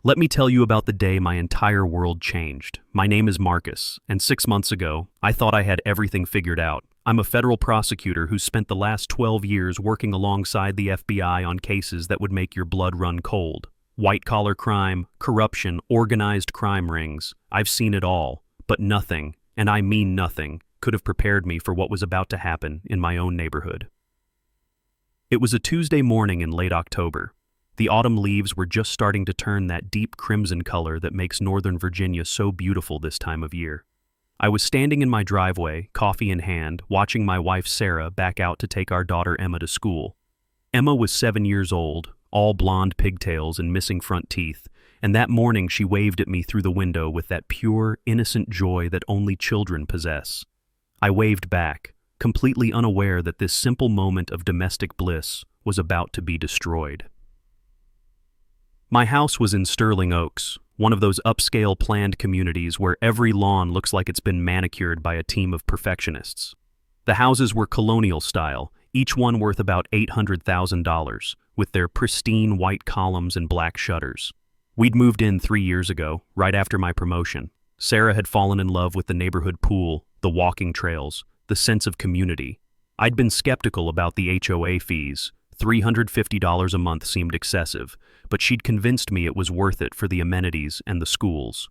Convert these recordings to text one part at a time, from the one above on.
Let me tell you about the day my entire world changed. My name is Marcus, and 6 months ago, I thought I had everything figured out. I'm a federal prosecutor who spent the last 12 years working alongside the FBI on cases that would make your blood run cold. White-collar crime, corruption, organized crime rings. I've seen it all, but nothing, and I mean nothing, could have prepared me for what was about to happen in my own neighborhood. It was a Tuesday morning in late October. The autumn leaves were just starting to turn that deep crimson color that makes Northern Virginia so beautiful this time of year. I was standing in my driveway, coffee in hand, watching my wife Sarah back out to take our daughter Emma to school. Emma was 7 years old, all blonde pigtails and missing front teeth, and that morning she waved at me through the window with that pure, innocent joy that only children possess. I waved back, completely unaware that this simple moment of domestic bliss was about to be destroyed. My house was in Sterling Oaks, one of those upscale planned communities where every lawn looks like it's been manicured by a team of perfectionists. The houses were colonial style, each one worth about $800,000, with their pristine white columns and black shutters. We'd moved in 3 years ago, right after my promotion. Sarah had fallen in love with the neighborhood pool, the walking trails, the sense of community. I'd been skeptical about the HOA fees. $350 a month seemed excessive, but she'd convinced me it was worth it for the amenities and the schools.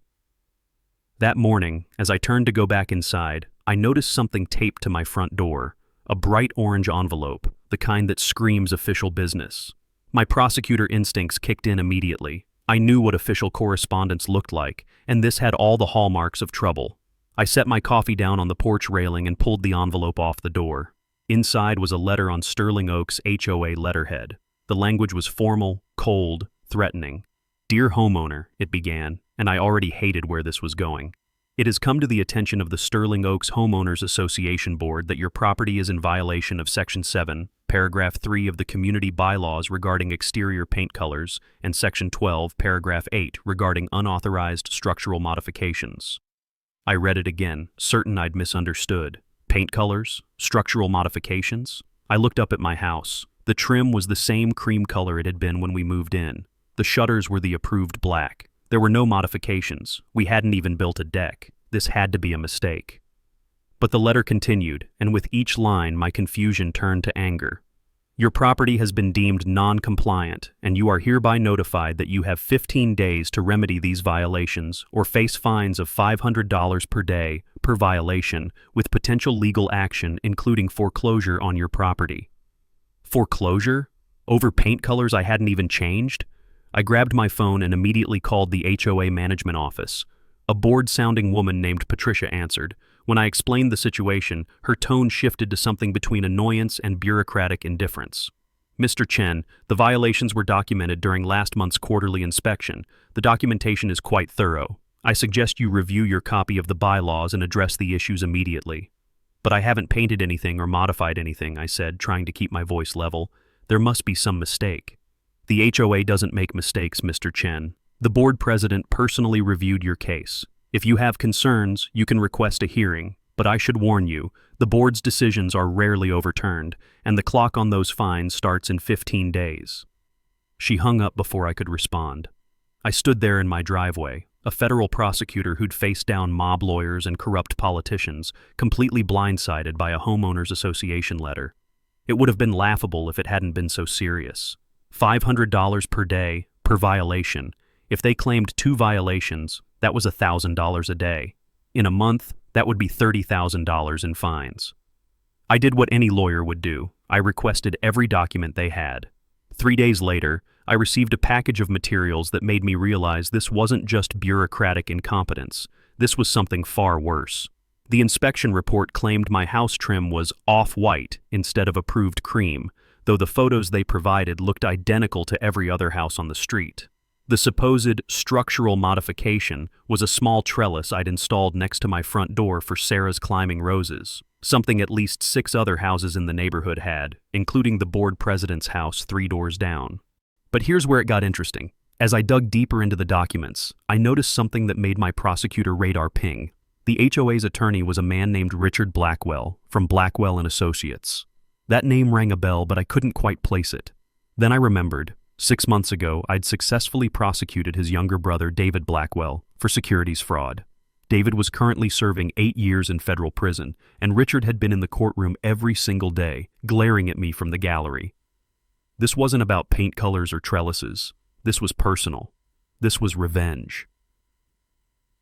That morning, as I turned to go back inside, I noticed something taped to my front door, a bright orange envelope, the kind that screams official business. My prosecutor instincts kicked in immediately. I knew what official correspondence looked like, and this had all the hallmarks of trouble. I set my coffee down on the porch railing and pulled the envelope off the door. Inside was a letter on Sterling Oaks HOA letterhead. The language was formal, cold, threatening. "Dear homeowner," it began, and I already hated where this was going. "It has come to the attention of the Sterling Oaks Homeowners Association Board that your property is in violation of Section 7, Paragraph 3 of the Community Bylaws regarding exterior paint colors, and Section 12, Paragraph 8 regarding unauthorized structural modifications." I read it again, certain I'd misunderstood. Paint colors? Structural modifications? I looked up at my house. The trim was the same cream color it had been when we moved in. The shutters were the approved black. There were no modifications. We hadn't even built a deck. This had to be a mistake. But the letter continued, and with each line my confusion turned to anger. "Your property has been deemed non-compliant, and you are hereby notified that you have 15 days to remedy these violations or face fines of $500 per day per violation, with potential legal action including foreclosure on your property." Foreclosure? Over paint colors I hadn't even changed? I grabbed my phone and immediately called the HOA management office. A bored-sounding woman named Patricia answered. When I explained the situation, her tone shifted to something between annoyance and bureaucratic indifference. "Mr. Chen, the violations were documented during last month's quarterly inspection. The documentation is quite thorough. I suggest you review your copy of the bylaws and address the issues immediately." "But I haven't painted anything or modified anything," I said, trying to keep my voice level. "There must be some mistake." "The HOA doesn't make mistakes, Mr. Chen. The board president personally reviewed your case. If you have concerns, you can request a hearing, but I should warn you, the board's decisions are rarely overturned, and the clock on those fines starts in 15 days. She hung up before I could respond. I stood there in my driveway, a federal prosecutor who'd faced down mob lawyers and corrupt politicians, completely blindsided by a homeowners association letter. It would have been laughable if it hadn't been so serious. $500 per day, per violation. If they claimed 2 violations, that was $1,000 a day. In a month, that would be $30,000 in fines. I did what any lawyer would do. I requested every document they had. 3 days later, I received a package of materials that made me realize this wasn't just bureaucratic incompetence. This was something far worse. The inspection report claimed my house trim was off-white instead of approved cream, though the photos they provided looked identical to every other house on the street. The supposed structural modification was a small trellis I'd installed next to my front door for Sarah's climbing roses, something at least 6 other houses in the neighborhood had, including the board president's house 3 doors down. But here's where it got interesting. As I dug deeper into the documents, I noticed something that made my prosecutor radar ping. The HOA's attorney was a man named Richard Blackwell, from Blackwell and Associates. That name rang a bell, but I couldn't quite place it. Then I remembered. 6 months ago, I'd successfully prosecuted his younger brother, David Blackwell, for securities fraud. David was currently serving 8 years in federal prison, and Richard had been in the courtroom every single day, glaring at me from the gallery. This wasn't about paint colors or trellises. This was personal. This was revenge.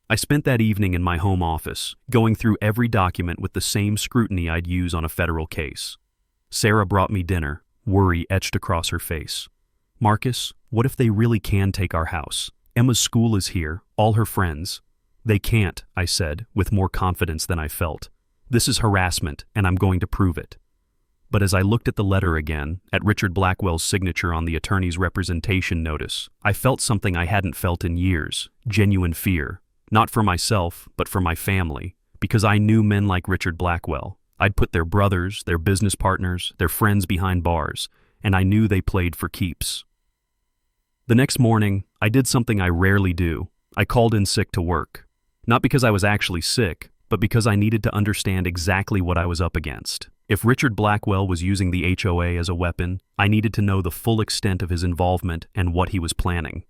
I spent that evening in my home office, going through every document with the same scrutiny I'd use on a federal case. Sarah brought me dinner, worry etched across her face. "Marcus, what if they really can take our house? Emma's school is here, all her friends." "They can't," I said, with more confidence than I felt. "This is harassment, and I'm going to prove it." But as I looked at the letter again, at Richard Blackwell's signature on the attorney's representation notice, I felt something I hadn't felt in years, genuine fear. Not for myself, but for my family, because I knew men like Richard Blackwell. I'd put their brothers, their business partners, their friends behind bars, and I knew they played for keeps. The next morning, I did something I rarely do. I called in sick to work. Not because I was actually sick, but because I needed to understand exactly what I was up against. If Richard Blackwell was using the HOA as a weapon, I needed to know the full extent of his involvement and what he was planning.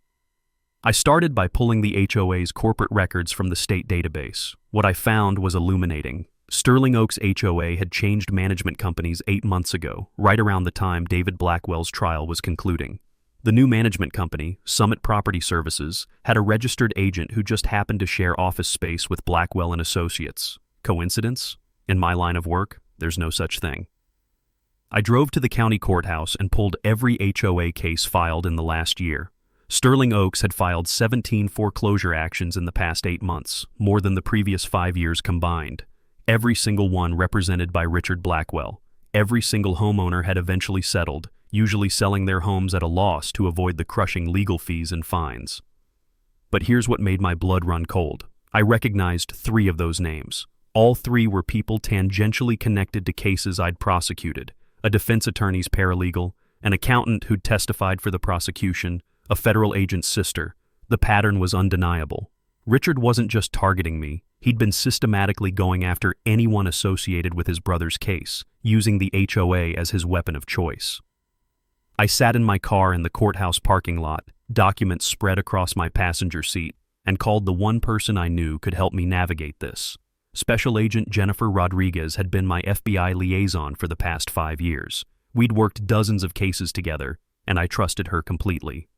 I started by pulling the HOA's corporate records from the state database. What I found was illuminating. Sterling Oaks HOA had changed management companies 8 months ago, right around the time David Blackwell's trial was concluding. The new management company, Summit Property Services, had a registered agent who just happened to share office space with Blackwell and Associates. Coincidence? In my line of work, there's no such thing. I drove to the county courthouse and pulled every HOA case filed in the last year. Sterling Oaks had filed 17 foreclosure actions in the past 8 months, more than the previous 5 years combined. Every single one represented by Richard Blackwell. Every single homeowner had eventually settled, usually selling their homes at a loss to avoid the crushing legal fees and fines. But here's what made my blood run cold. I recognized 3 of those names. All 3 were people tangentially connected to cases I'd prosecuted: a defense attorney's paralegal, an accountant who'd testified for the prosecution, a federal agent's sister. The pattern was undeniable. Richard wasn't just targeting me, he'd been systematically going after anyone associated with his brother's case, using the HOA as his weapon of choice. I sat in my car in the courthouse parking lot, documents spread across my passenger seat, and called the one person I knew could help me navigate this. Special Agent Jennifer Rodriguez had been my FBI liaison for the past 5 years. We'd worked dozens of cases together, and I trusted her completely.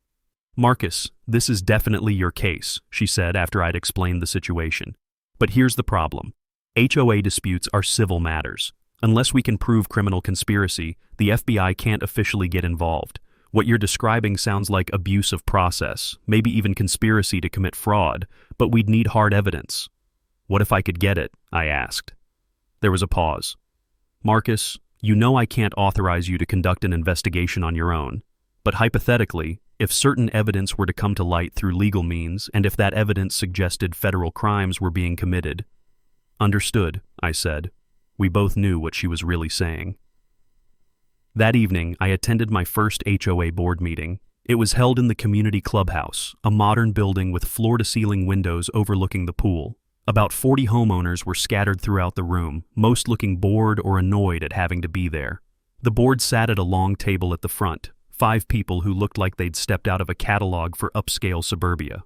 "Marcus, this is definitely your case," she said after I'd explained the situation. "But here's the problem. HOA disputes are civil matters. Unless we can prove criminal conspiracy, the FBI can't officially get involved. What you're describing sounds like abuse of process, maybe even conspiracy to commit fraud, but we'd need hard evidence." "What if I could get it?" I asked. There was a pause. "Marcus, you know I can't authorize you to conduct an investigation on your own. But hypothetically, if certain evidence were to come to light through legal means, and if that evidence suggested federal crimes were being committed—" "Understood," I said. We both knew what she was really saying. That evening, I attended my first HOA board meeting. It was held in the community clubhouse, a modern building with floor-to-ceiling windows overlooking the pool. About 40 homeowners were scattered throughout the room, most looking bored or annoyed at having to be there. The board sat at a long table at the front, 5 people who looked like they'd stepped out of a catalog for upscale suburbia.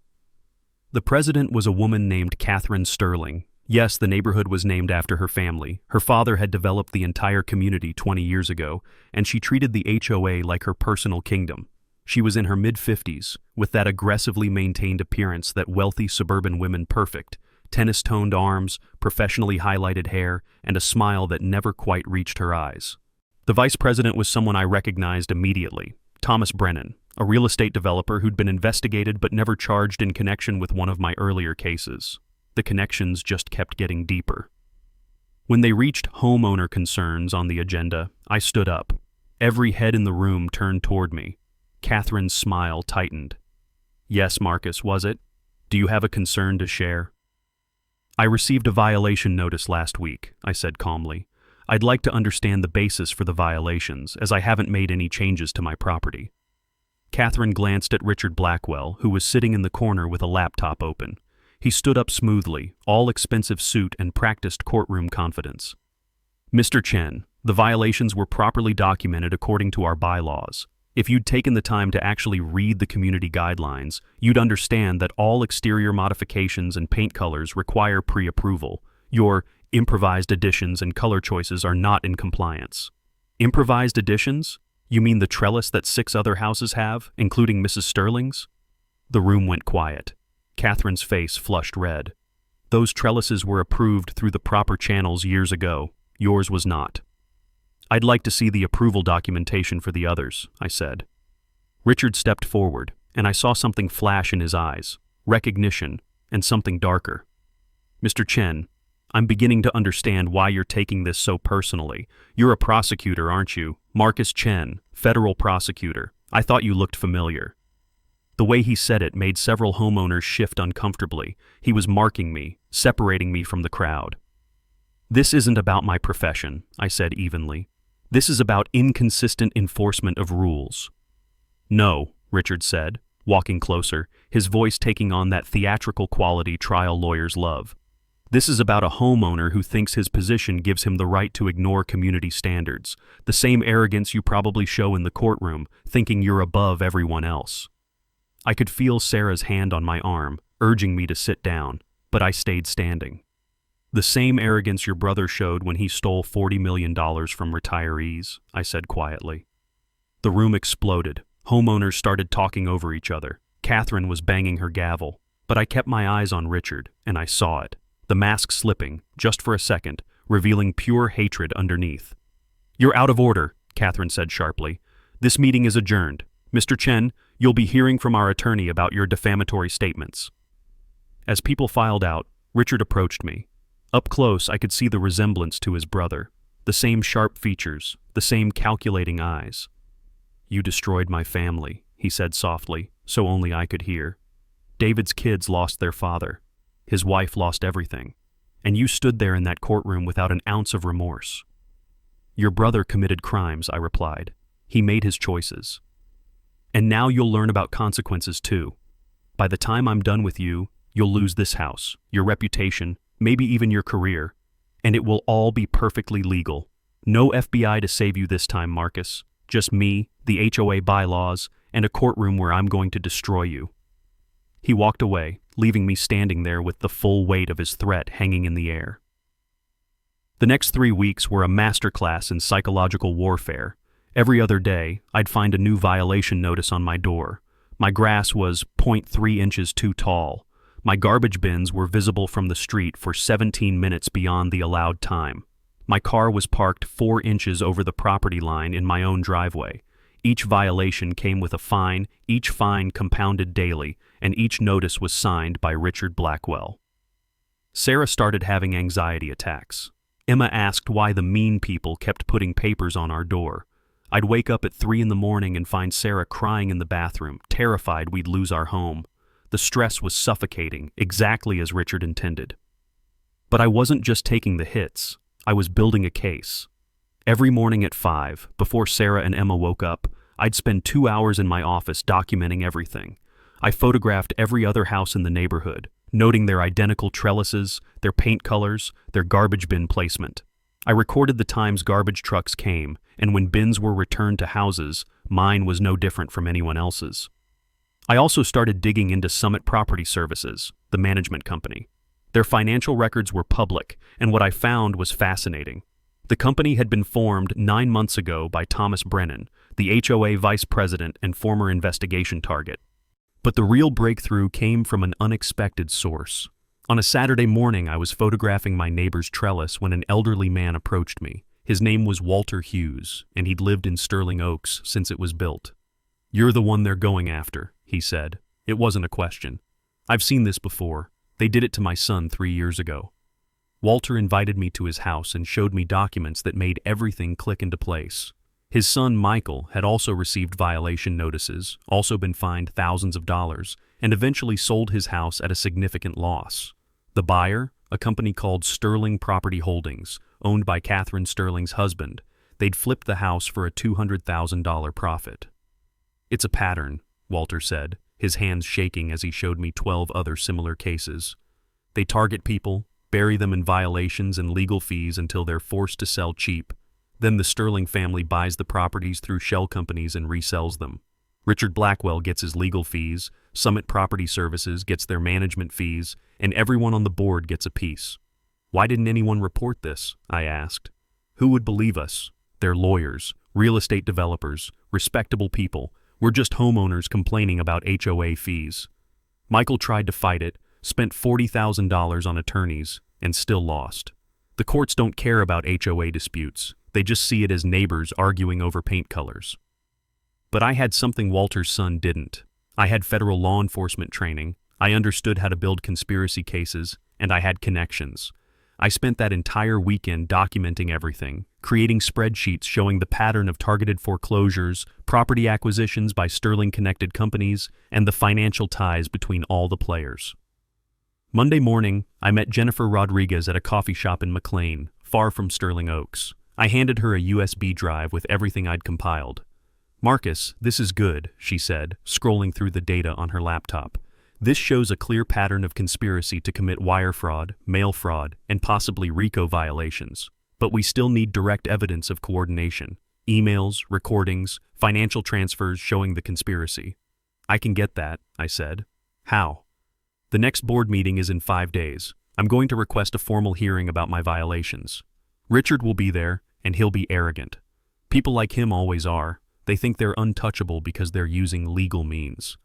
The president was a woman named Catherine Sterling. Yes, the neighborhood was named after her family. Her father had developed the entire community 20 years ago, and she treated the HOA like her personal kingdom. She was in her mid-50s, with that aggressively maintained appearance that wealthy suburban women perfect: tennis-toned arms, professionally highlighted hair, and a smile that never quite reached her eyes. The vice president was someone I recognized immediately: Thomas Brennan, a real estate developer who'd been investigated but never charged in connection with one of my earlier cases. The connections just kept getting deeper. When they reached homeowner concerns on the agenda, I stood up. Every head in the room turned toward me. Catherine's smile tightened. "Yes, Marcus, was it? Do you have a concern to share?" "I received a violation notice last week," I said calmly. "I'd like to understand the basis for the violations, as I haven't made any changes to my property." Catherine glanced at Richard Blackwell, who was sitting in the corner with a laptop open. He stood up smoothly, all expensive suit and practiced courtroom confidence. "Mr. Chen, the violations were properly documented according to our bylaws. If you'd taken the time to actually read the community guidelines, you'd understand that all exterior modifications and paint colors require pre-approval. Your improvised additions and color choices are not in compliance. Improvised additions? You mean the trellis that 6 other houses have, including Mrs. Sterling's? The room went quiet. Catherine's face flushed red. Those trellises were approved through the proper channels years ago. Yours was not. I'd like to see the approval documentation for the others, I said. Richard stepped forward, and I saw something flash in his eyes, recognition, and something darker. Mr. Chen, I'm beginning to understand why you're taking this so personally. You're a prosecutor, aren't you? Marcus Chen, federal prosecutor. I thought you looked familiar. The way he said it made several homeowners shift uncomfortably. He was marking me, separating me from the crowd. This isn't about my profession, I said evenly. This is about inconsistent enforcement of rules. No, Richard said, walking closer, his voice taking on that theatrical quality trial lawyers love. This is about a homeowner who thinks his position gives him the right to ignore community standards, the same arrogance you probably show in the courtroom, thinking you're above everyone else. I could feel Sarah's hand on my arm, urging me to sit down, but I stayed standing. The same arrogance your brother showed when he stole $40 million from retirees, I said quietly. The room exploded. Homeowners started talking over each other. Catherine was banging her gavel, but I kept my eyes on Richard, and I saw it. The mask slipping, just for a second, revealing pure hatred underneath. You're out of order, Catherine said sharply. This meeting is adjourned. Mr. Chen, you'll be hearing from our attorney about your defamatory statements. As people filed out, Richard approached me. Up close, I could see the resemblance to his brother, the same sharp features, the same calculating eyes. You destroyed my family, he said softly, so only I could hear. David's kids lost their father. His wife lost everything. And you stood there in that courtroom without an ounce of remorse. Your brother committed crimes, I replied. He made his choices. And now you'll learn about consequences too. By the time I'm done with you, you'll lose this house, your reputation, maybe even your career, and it will all be perfectly legal. No FBI to save you this time, Marcus. Just me, the HOA bylaws, and a courtroom where I'm going to destroy you. He walked away, leaving me standing there with the full weight of his threat hanging in the air. The next 3 weeks were a masterclass in psychological warfare. Every other day, I'd find a new violation notice on my door. My grass was 0.3 inches too tall. My garbage bins were visible from the street for 17 minutes beyond the allowed time. My car was parked 4 inches over the property line in my own driveway. Each violation came with a fine, each fine compounded daily, and each notice was signed by Richard Blackwell. Sarah started having anxiety attacks. Emma asked why the mean people kept putting papers on our door. I'd wake up at 3 in the morning and find Sarah crying in the bathroom, terrified we'd lose our home. The stress was suffocating, exactly as Richard intended. But I wasn't just taking the hits. I was building a case. Every morning at 5, before Sarah and Emma woke up, I'd spend 2 hours in my office documenting everything. I photographed every other house in the neighborhood, noting their identical trellises, their paint colors, their garbage bin placement. I recorded the times garbage trucks came, and when bins were returned to houses, mine was no different from anyone else's. I also started digging into Summit Property Services, the management company. Their financial records were public, and what I found was fascinating. The company had been formed 9 months ago by Thomas Brennan, the HOA vice president and former investigation target. But the real breakthrough came from an unexpected source. On a Saturday morning, I was photographing my neighbor's trellis when an elderly man approached me. His name was Walter Hughes, and he'd lived in Sterling Oaks since it was built. "You're the one they're going after," he said. It wasn't a question. "I've seen this before. They did it to my son 3 years ago." Walter invited me to his house and showed me documents that made everything click into place. His son, Michael, had also received violation notices, also been fined thousands of dollars, and eventually sold his house at a significant loss. The buyer, a company called Sterling Property Holdings, owned by Catherine Sterling's husband, they'd flipped the house for a $200,000 profit. "It's a pattern," Walter said, his hands shaking as he showed me 12 other similar cases. "They target people, bury them in violations and legal fees until they're forced to sell cheap. Then the Sterling family buys the properties through shell companies and resells them. Richard Blackwell gets his legal fees, Summit Property Services gets their management fees, and everyone on the board gets a piece. Why didn't anyone report this? I asked. Who would believe us? They're lawyers, real estate developers, respectable people. We're just homeowners complaining about HOA fees. Michael tried to fight it, spent $40,000 on attorneys, and still lost. The courts don't care about HOA disputes. They just see it as neighbors arguing over paint colors. But I had something Walter's son didn't. I had federal law enforcement training, I understood how to build conspiracy cases, and I had connections. I spent that entire weekend documenting everything, creating spreadsheets showing the pattern of targeted foreclosures, property acquisitions by Sterling-connected companies, and the financial ties between all the players. Monday morning, I met Jennifer Rodriguez at a coffee shop in McLean, far from Sterling Oaks. I handed her a USB drive with everything I'd compiled. "Marcus, this is good," she said, scrolling through the data on her laptop. "This shows a clear pattern of conspiracy to commit wire fraud, mail fraud, and possibly RICO violations. But we still need direct evidence of coordination. Emails, recordings, financial transfers showing the conspiracy." "I can get that," I said. "How?" "The next board meeting is in 5 days. I'm going to request a formal hearing about my violations. Richard will be there, and he'll be arrogant. People like him always are. They think they're untouchable because they're using legal means.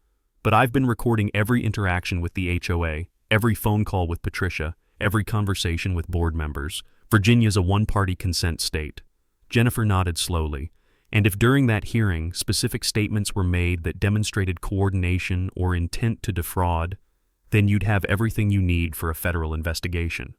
But I've been recording every interaction with the HOA, every phone call with Patricia, every conversation with board members. Virginia's a one-party consent state." Jennifer nodded slowly. "And if during that hearing specific statements were made that demonstrated coordination or intent to defraud, then you'd have everything you need for a federal investigation."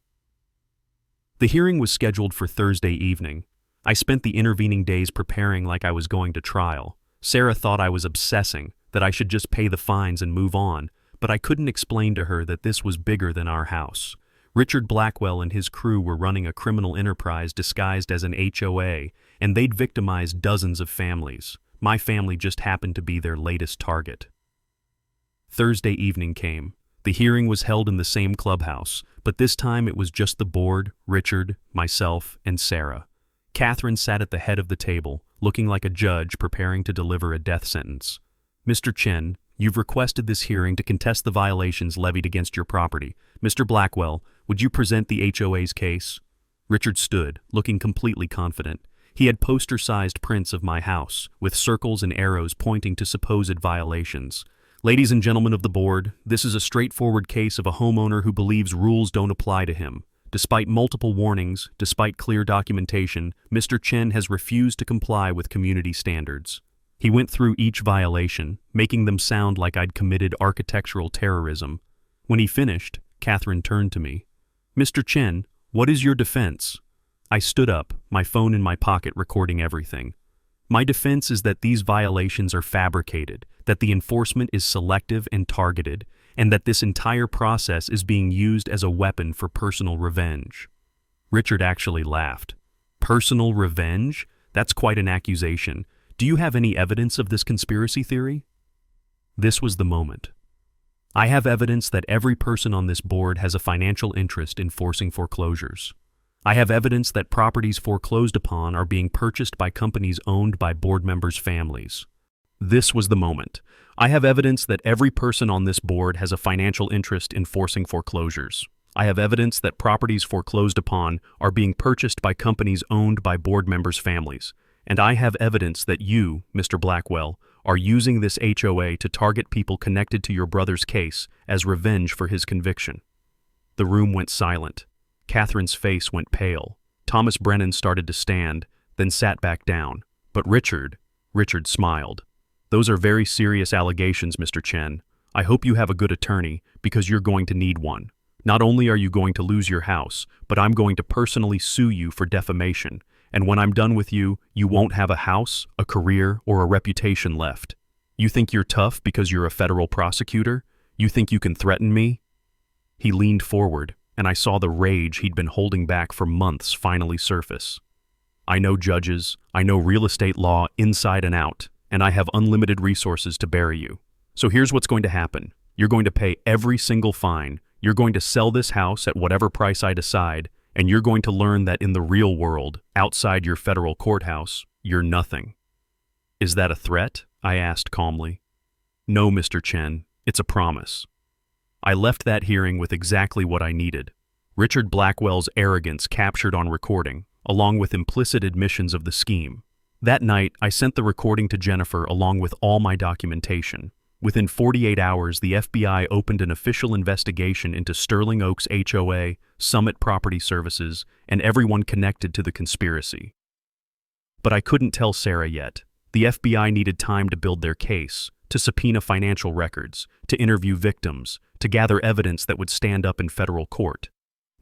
The hearing was scheduled for Thursday evening. I spent the intervening days preparing like I was going to trial. Sarah thought I was obsessing, that I should just pay the fines and move on, but I couldn't explain to her that this was bigger than our house. Richard Blackwell and his crew were running a criminal enterprise disguised as an HOA, and they'd victimized dozens of families. My family just happened to be their latest target. Thursday evening came. The hearing was held in the same clubhouse, but this time it was just the board, Richard, myself, and Sarah. Catherine sat at the head of the table, looking like a judge preparing to deliver a death sentence. "Mr. Chen, you've requested this hearing to contest the violations levied against your property. Mr. Blackwell, would you present the HOA's case?" Richard stood, looking completely confident. He had poster-sized prints of my house, with circles and arrows pointing to supposed violations. "Ladies and gentlemen of the board, this is a straightforward case of a homeowner who believes rules don't apply to him. Despite multiple warnings, despite clear documentation, Mr. Chen has refused to comply with community standards." He went through each violation, making them sound like I'd committed architectural terrorism. When he finished, Catherine turned to me. "Mr. Chen, what is your defense?" I stood up, my phone in my pocket recording everything. "My defense is that these violations are fabricated, that the enforcement is selective and targeted, and that this entire process is being used as a weapon for personal revenge." Richard actually laughed. "Personal revenge? That's quite an accusation. Do you have any evidence of this conspiracy theory?" This was the moment. "I have evidence that every person on this board has a financial interest in forcing foreclosures. I have evidence that properties foreclosed upon are being purchased by companies owned by board members' families." This was the moment. "I have evidence that every person on this board has a financial interest in forcing foreclosures. I have evidence that properties foreclosed upon are being purchased by companies owned by board members' families. And I have evidence that you, Mr. Blackwell, are using this HOA to target people connected to your brother's case as revenge for his conviction." The room went silent. Catherine's face went pale. Thomas Brennan started to stand, then sat back down. But Richard smiled. "Those are very serious allegations, Mr. Chen. I hope you have a good attorney, because you're going to need one. Not only are you going to lose your house, but I'm going to personally sue you for defamation. And when I'm done with you, you won't have a house, a career, or a reputation left. You think you're tough because you're a federal prosecutor? You think you can threaten me?" He leaned forward, and I saw the rage he'd been holding back for months finally surface. "I know judges, I know real estate law inside and out, and I have unlimited resources to bury you. So here's what's going to happen. You're going to pay every single fine, you're going to sell this house at whatever price I decide, And you're going to learn that in the real world, outside your federal courthouse, you're nothing." "Is that a threat?" I asked calmly. "No, Mr. Chen, it's a promise." I left that hearing with exactly what I needed: Richard Blackwell's arrogance captured on recording, along with implicit admissions of the scheme. That night, I sent the recording to Jennifer along with all my documentation. Within 48 hours, the FBI opened an official investigation into Sterling Oaks HOA, Summit Property Services, and everyone connected to the conspiracy. But I couldn't tell Sarah yet. The FBI needed time to build their case, to subpoena financial records, to interview victims, to gather evidence that would stand up in federal court.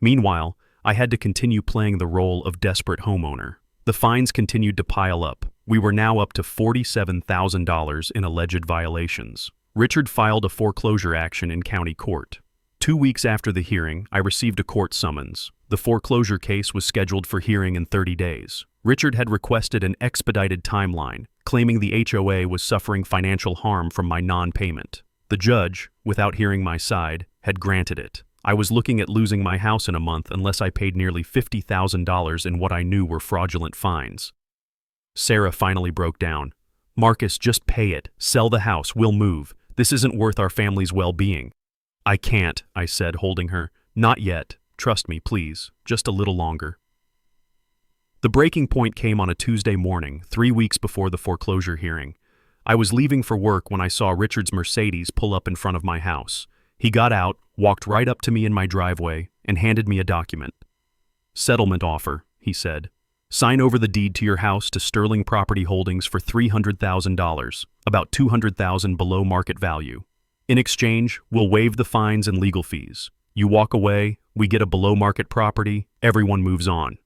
Meanwhile, I had to continue playing the role of desperate homeowner. The fines continued to pile up. We were now up to $47,000 in alleged violations. Richard filed a foreclosure action in county court. 2 weeks after the hearing, I received a court summons. The foreclosure case was scheduled for hearing in 30 days. Richard had requested an expedited timeline, claiming the HOA was suffering financial harm from my non-payment. The judge, without hearing my side, had granted it. I was looking at losing my house in a month unless I paid nearly $50,000 in what I knew were fraudulent fines. Sarah finally broke down. "Marcus, just pay it. Sell the house. We'll move. This isn't worth our family's well-being." "I can't," I said, holding her. "Not yet. Trust me, please. Just a little longer." The breaking point came on a Tuesday morning, 3 weeks before the foreclosure hearing. I was leaving for work when I saw Richard's Mercedes pull up in front of my house. He got out, walked right up to me in my driveway, and handed me a document. "Settlement offer," he said. "Sign over the deed to your house to Sterling Property Holdings for $300,000, about $200,000 below market value. In exchange, we'll waive the fines and legal fees. You walk away, we get a below-market property, everyone moves on."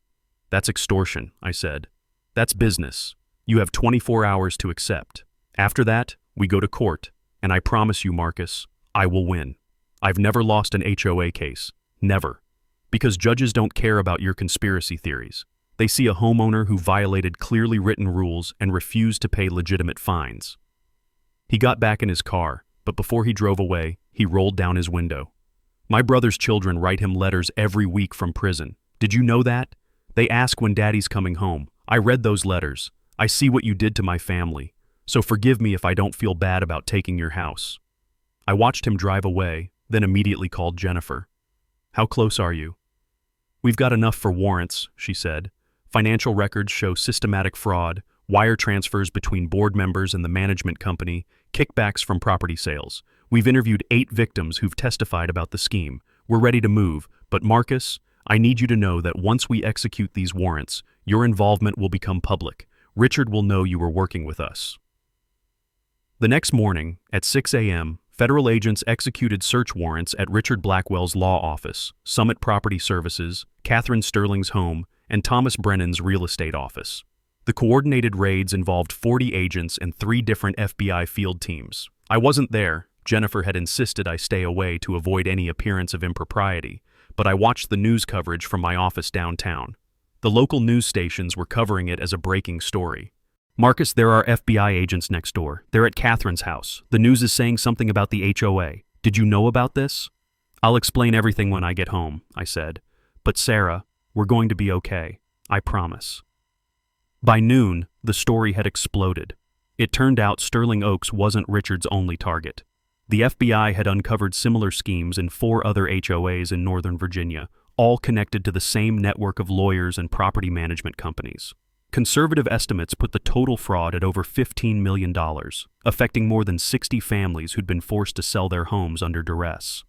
"That's extortion," I said. "That's business. You have 24 hours to accept. After that, we go to court, and I promise you, Marcus, I will win. I've never lost an HOA case. Never. Because judges don't care about your conspiracy theories. They see a homeowner who violated clearly written rules and refused to pay legitimate fines." He got back in his car, but before he drove away, he rolled down his window. "My brother's children write him letters every week from prison. Did you know that? They ask when Daddy's coming home. I read those letters. I see what you did to my family. So forgive me if I don't feel bad about taking your house." I watched him drive away, then immediately called Jennifer. "How close are you?" "We've got enough for warrants," she said. "Financial records show systematic fraud, wire transfers between board members and the management company, kickbacks from property sales. We've interviewed 8 victims who've testified about the scheme. We're ready to move, but Marcus, I need you to know that once we execute these warrants, your involvement will become public. Richard will know you were working with us." The next morning, at 6 a.m., federal agents executed search warrants at Richard Blackwell's law office, Summit Property Services, Catherine Sterling's home, and Thomas Brennan's real estate office. The coordinated raids involved 40 agents and 3 different FBI field teams. I wasn't there. Jennifer had insisted I stay away to avoid any appearance of impropriety, but I watched the news coverage from my office downtown. The local news stations were covering it as a breaking story. "Marcus, there are FBI agents next door. They're at Catherine's house. The news is saying something about the HOA. Did you know about this?" "I'll explain everything when I get home," I said. "But Sarah, we're going to be okay. I promise." By noon, the story had exploded. It turned out Sterling Oaks wasn't Richard's only target. The FBI had uncovered similar schemes in 4 other HOAs in Northern Virginia, all connected to the same network of lawyers and property management companies. Conservative estimates put the total fraud at over $15 million, affecting more than 60 families who'd been forced to sell their homes under duress.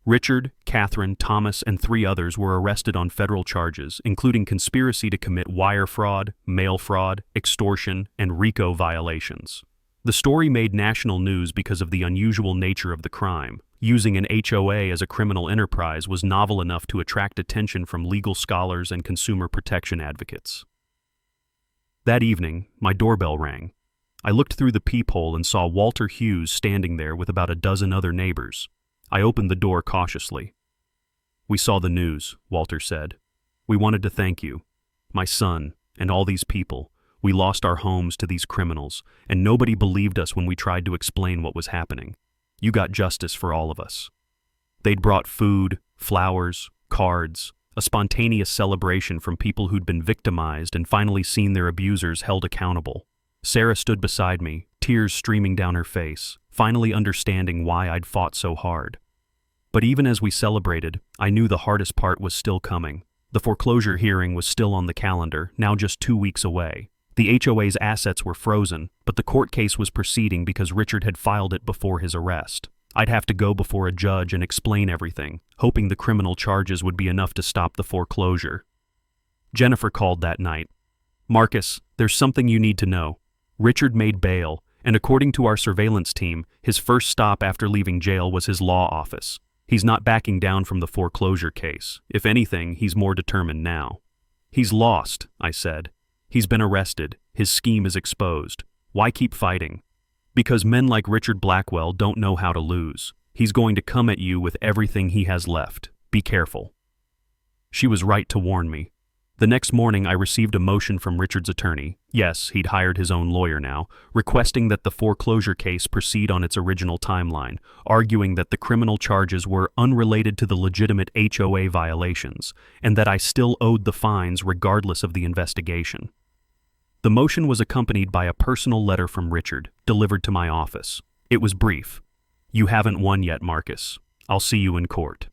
Richard, Catherine, Thomas, and 3 others were arrested on federal charges, including conspiracy to commit wire fraud, mail fraud, extortion, and RICO violations. The story made national news because of the unusual nature of the crime. Using an HOA as a criminal enterprise was novel enough to attract attention from legal scholars and consumer protection advocates. That evening, my doorbell rang. I looked through the peephole and saw Walter Hughes standing there with about a dozen other neighbors. I opened the door cautiously. "We saw the news," Walter said. "We wanted to thank you. My son, and all these people. We lost our homes to these criminals, and nobody believed us when we tried to explain what was happening. You got justice for all of us." They'd brought food, flowers, cards, a spontaneous celebration from people who'd been victimized and finally seen their abusers held accountable. Sarah stood beside me, tears streaming down her face, finally understanding why I'd fought so hard. But even as we celebrated, I knew the hardest part was still coming. The foreclosure hearing was still on the calendar, now just 2 weeks away. The HOA's assets were frozen, but the court case was proceeding because Richard had filed it before his arrest. I'd have to go before a judge and explain everything, hoping the criminal charges would be enough to stop the foreclosure. Jennifer called that night. "Marcus, there's something you need to know. Richard made bail, and according to our surveillance team, his first stop after leaving jail was his law office. He's not backing down from the foreclosure case. If anything, he's more determined now." "He's lost," I said. "He's been arrested. His scheme is exposed. Why keep fighting?" "Because men like Richard Blackwell don't know how to lose. He's going to come at you with everything he has left. Be careful." She was right to warn me. The next morning I received a motion from Richard's attorney, yes, he'd hired his own lawyer now, requesting that the foreclosure case proceed on its original timeline, arguing that the criminal charges were unrelated to the legitimate HOA violations, and that I still owed the fines regardless of the investigation. The motion was accompanied by a personal letter from Richard, delivered to my office. It was brief. "You haven't won yet, Marcus. I'll see you in court."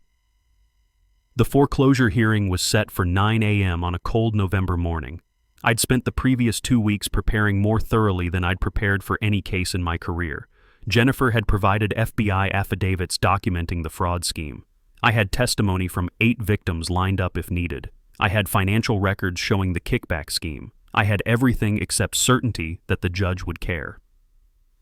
The foreclosure hearing was set for 9 a.m. on a cold November morning. I'd spent the previous 2 weeks preparing more thoroughly than I'd prepared for any case in my career. Jennifer had provided FBI affidavits documenting the fraud scheme. I had testimony from 8 victims lined up if needed. I had financial records showing the kickback scheme. I had everything except certainty that the judge would care.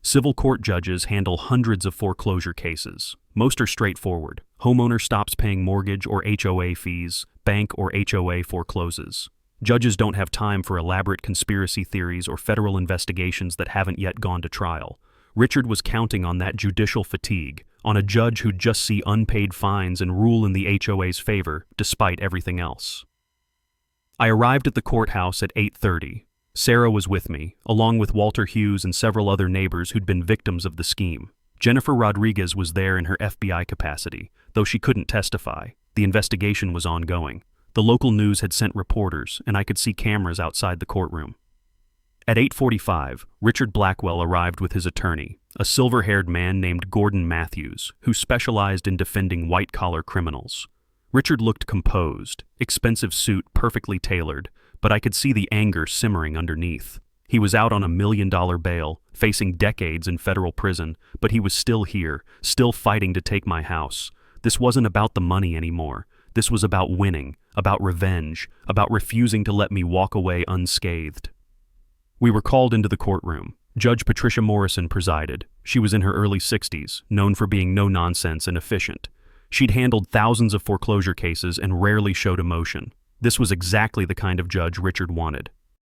Civil court judges handle hundreds of foreclosure cases. Most are straightforward. Homeowner stops paying mortgage or HOA fees, bank or HOA forecloses. Judges don't have time for elaborate conspiracy theories or federal investigations that haven't yet gone to trial. Richard was counting on that judicial fatigue, on a judge who'd just see unpaid fines and rule in the HOA's favor, despite everything else. I arrived at the courthouse at 8:30. Sarah was with me, along with Walter Hughes and several other neighbors who'd been victims of the scheme. Jennifer Rodriguez was there in her FBI capacity, though she couldn't testify. The investigation was ongoing. The local news had sent reporters, and I could see cameras outside the courtroom. At 8:45, Richard Blackwell arrived with his attorney, a silver-haired man named Gordon Matthews, who specialized in defending white-collar criminals. Richard looked composed, expensive suit perfectly tailored, but I could see the anger simmering underneath. He was out on $1 million bail, facing decades in federal prison, but he was still here, still fighting to take my house. This wasn't about the money anymore. This was about winning, about revenge, about refusing to let me walk away unscathed. We were called into the courtroom. Judge Patricia Morrison presided. She was in her early 60s, known for being no-nonsense and efficient. She'd handled thousands of foreclosure cases and rarely showed emotion. This was exactly the kind of judge Richard wanted.